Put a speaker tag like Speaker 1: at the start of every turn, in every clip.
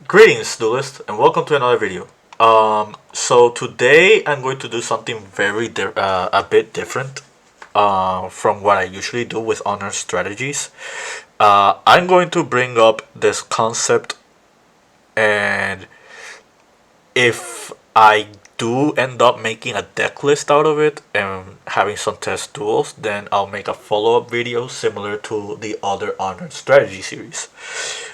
Speaker 1: Greetings, duelist, and welcome to another video. So today I'm going to do something a bit different from what I usually do with honor strategies. I'm going to bring up this concept, and if I do end up making a deck list out of it and having some test duels, then I'll make a follow-up video similar to the other honor strategy series.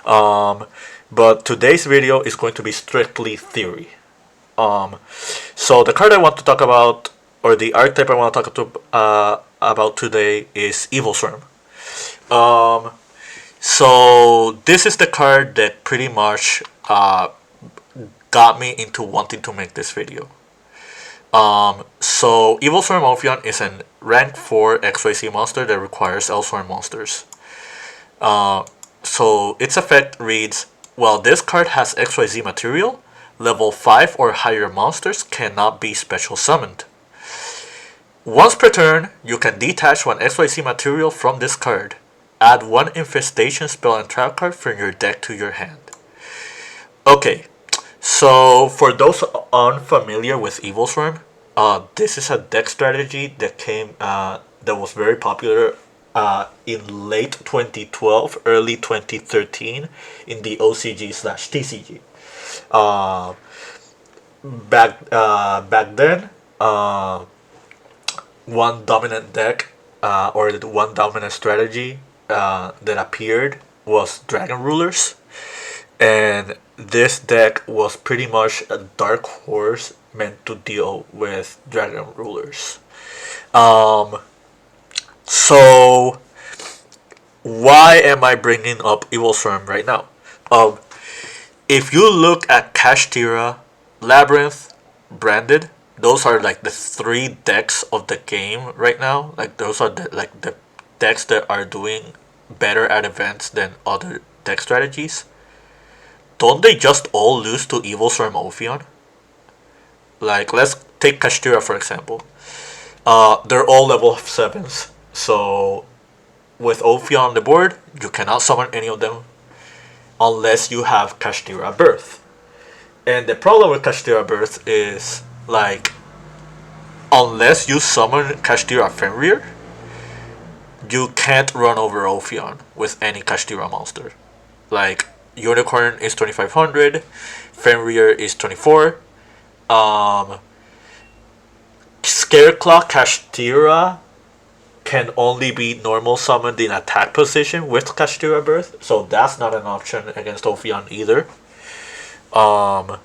Speaker 1: Um, but today's video is going to be strictly theory. Um, so the card I want to talk about, or the archetype I want to talk about today, is Evilswarm. Um, so this is the card that pretty much got me into wanting to make this video. So Evilswarm Ophion is an rank 4 XYZ monster that requires Elswarm monsters. So its effect reads, while this card has XYZ material, level 5 or higher monsters cannot be special summoned. Once per turn, you can detach one XYZ material from this card. Add one infestation spell and trap card from your deck to your hand. Okay, so for those unfamiliar with Evilswarm, this is a deck strategy that was very popular in late 2012, early 2013 in the OCG/TCG. Uh, back then, one dominant deck or one dominant strategy that appeared was Dragon Rulers, and this deck was pretty much a dark horse meant to deal with Dragon Rulers. Um, so why am I bringing up Evilswarm right now? Um, if you look at Kashtira, Labyrinth, Branded, those are like the three decks of the game right now. Like those are the decks that are doing better at events than other deck strategies. Don't they just all lose to Evilswarm Ophion? Like let's take Kashtira for example. They're all level 7s. So with Ophion on the board, you cannot summon any of them unless you have Kashtira Birth. And the problem with Kashtira Birth is, like, unless you summon Kashtira Fenrir, you can't run over Ophion with any Kashtira monster. Like, Unicorn is 2500, Fenrir is 24, Scareclaw Kashtira can only be normal summoned in attack position with Kashtira Birth, so that's not an option against Ophion either. Um,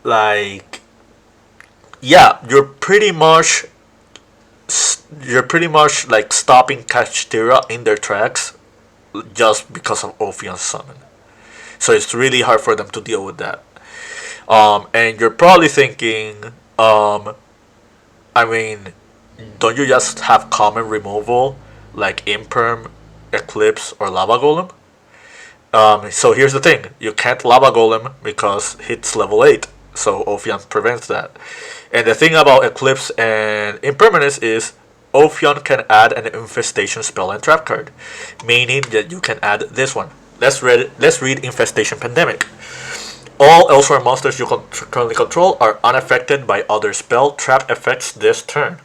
Speaker 1: like, yeah, you're pretty much like stopping Kashtira in their tracks just because of Ophion's summon. So it's really hard for them to deal with that. And you're probably thinking, I mean, don't you just have common removal like Imperm, Eclipse, or Lava Golem? So here's the thing: you can't Lava Golem because it's level 8, so Ophion prevents that. And the thing about Eclipse and Impermanence is Ophion can add an Infestation spell and trap card, meaning that you can add this one. Let's read Infestation Pandemic. All Elsewhere monsters you currently control are unaffected by other spell trap effects this turn.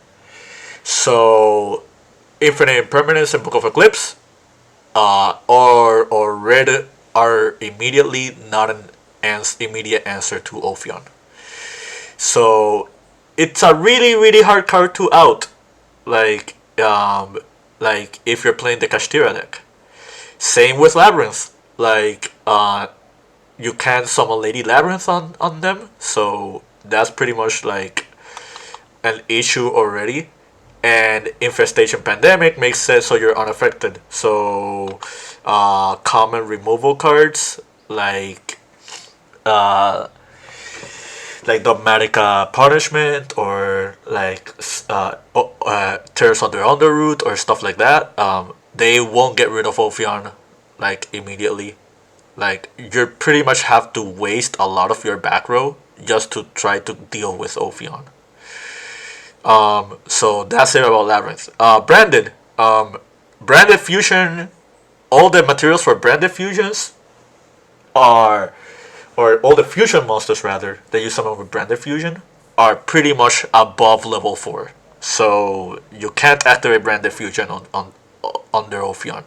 Speaker 1: So, Infinite Impermanence and Book of Eclipse, or Red are immediately not an immediate answer to Ophion. So, it's a really hard card to out. Like, if you're playing the Kashtira deck. Same with Labyrinth. Like, you can't summon Lady Labyrinth on them, so that's pretty much like an issue already. And Infestation Pandemic makes sense, so you're unaffected. So common removal cards uh, like Dogmatic Punishment, or like Tears on the Underroot or stuff like that, they won't get rid of Ophion like immediately. Like, you pretty much have to waste a lot of your back row just to try to deal with Ophion. So that's it about Labyrinth. Branded. Branded Fusion, all the materials for Branded Fusions are, or all the fusion monsters rather, that you summon with branded fusion are pretty much above level 4. So you can't activate branded fusion on their Ophion.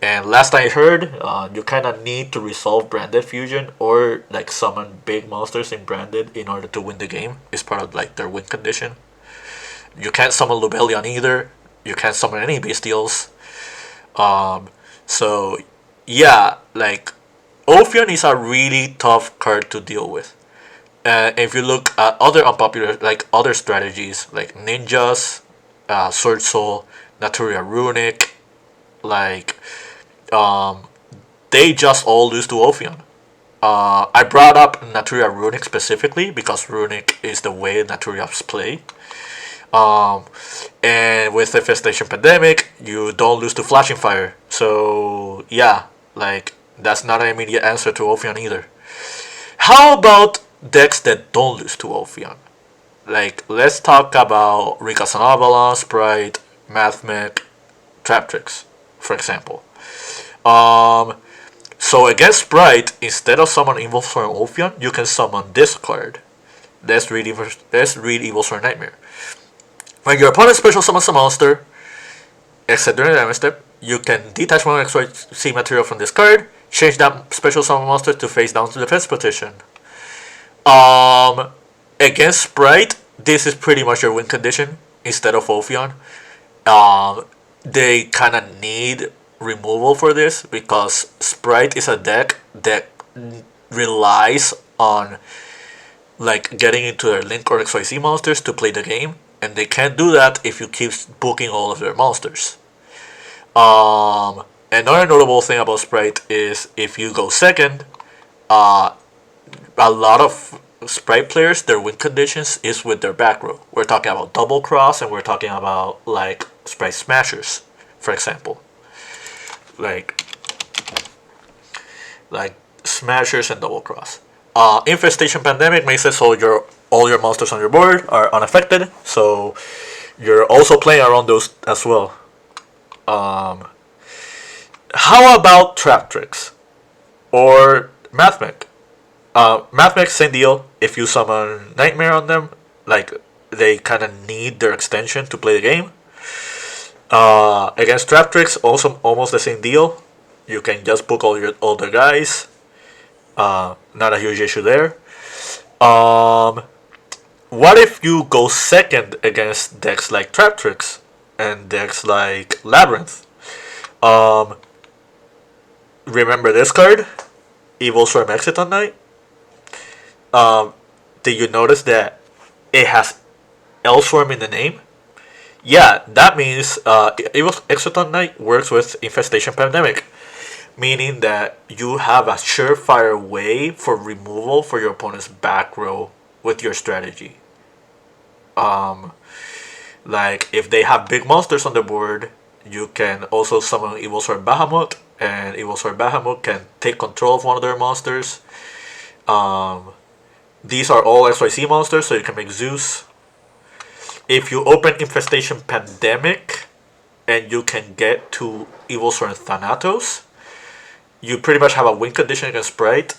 Speaker 1: And last I heard, you kind of need to resolve branded fusion or like summon big monsters in branded in order to win the game. It's part of like their win condition. You can't summon Lubellion either. You can't summon any bestials. Um, so yeah, like Ophion is a really tough card to deal with. If you look at other unpopular, like other strategies, like ninjas, Sword Soul, Naturia Runic, like um, they just all lose to Ophion. I brought up Naturia Runic specifically because Runic is the way Naturias play. Um, and with Infestation Pandemic, you don't lose to Flashing Fire. So yeah, like that's not an immediate answer to Ophion either. How about decks that don't lose to Ophion? Like let's talk about Rikasan Avalon, Sprite, Mathmech, Traptrix, for example. Um, so against Sprite, instead of summon Evilswarm Ophion, you can summon this card. Let's read Evilswarm Nightmare. When your opponent special summons a monster, except during the damage step, you can detach one XYZ material from this card, change that special summon monster to face down to defense position. Um, Against Sprite, this is pretty much your win condition instead of Ophion. Um, they kind of need removal for this because Sprite is a deck that relies on like getting into their Link or XYZ monsters to play the game, and they can't do that if you keep booking all of their monsters. Another notable thing about Sprite is if you go second, uh, a lot of Sprite players, their win conditions is with their back row. We're talking about double cross, and we're talking about like Sprite Smashers, for example, like like Smashers and double cross. Infestation Pandemic makes it so all your monsters on your board are unaffected, so you're also playing around those as well. Um, how about Trap Tricks or Mathmech? Mathmech, same deal. If you summon Nightmare on them, like they kind of need their extension to play the game. Against Trap Tricks, also almost the same deal. You can just book all the guys. Not a huge issue there. Um, what if you go second against decks like Trap Tricks and decks like Labyrinth? Um, Remember this card, Evilswarm Exit on Night. Um, did you notice that it has Evilswarm in the name? Yeah, that means Evil Exoton Knight works with Infestation Pandemic, meaning that you have a surefire way for removal for your opponent's back row with your strategy. Um, like if they have big monsters on the board, you can also summon Evilswarm Bahamut, and Evilswarm Bahamut can take control of one of their monsters. Um, these are all XYZ monsters, so you can make Zeus. If you open Infestation Pandemic and you can get to Evilswarm Thanatos, you pretty much have a win condition against Sprite,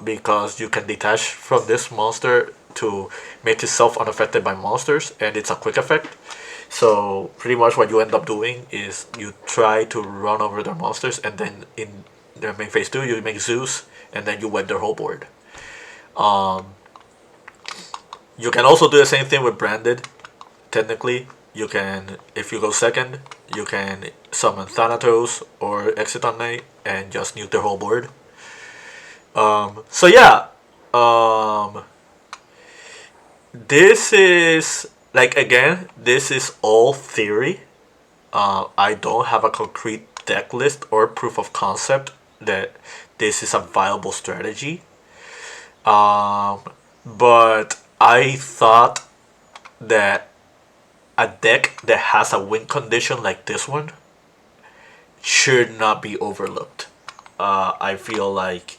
Speaker 1: because you can detach from this monster to make itself unaffected by monsters, and it's a quick effect. So pretty much what you end up doing is you try to run over their monsters, and then in their main phase 2 you make Zeus, and then you wipe their whole board. Um, you can also do the same thing with Branded. Technically, you can, if you go second, you can summon Thanatos or Exciton Knight and just nuke their whole board. So yeah, this is like again, this is all theory. I don't have a concrete deck list or proof of concept that this is a viable strategy. But I thought that a deck that has a win condition like this one should not be overlooked. I feel like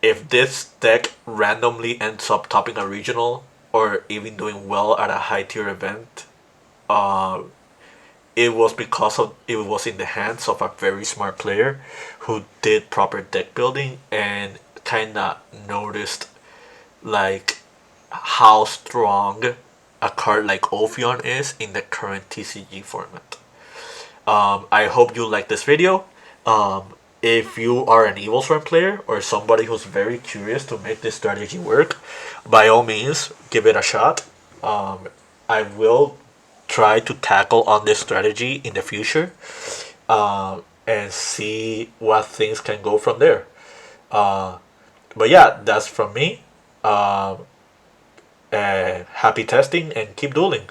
Speaker 1: if this deck randomly ends up topping a regional or even doing well at a high tier event, uh, it was because of it was in the hands of a very smart player who did proper deck building and kind of noticed like how strong a card like Ophion is in the current TCG format. I hope you like this video. If you are an Evilswarm player or somebody who's very curious to make this strategy work, by all means, give it a shot. I will try to tackle on this strategy in the future and see what things can go from there. Uh, but yeah, that's from me. Happy testing and keep dueling.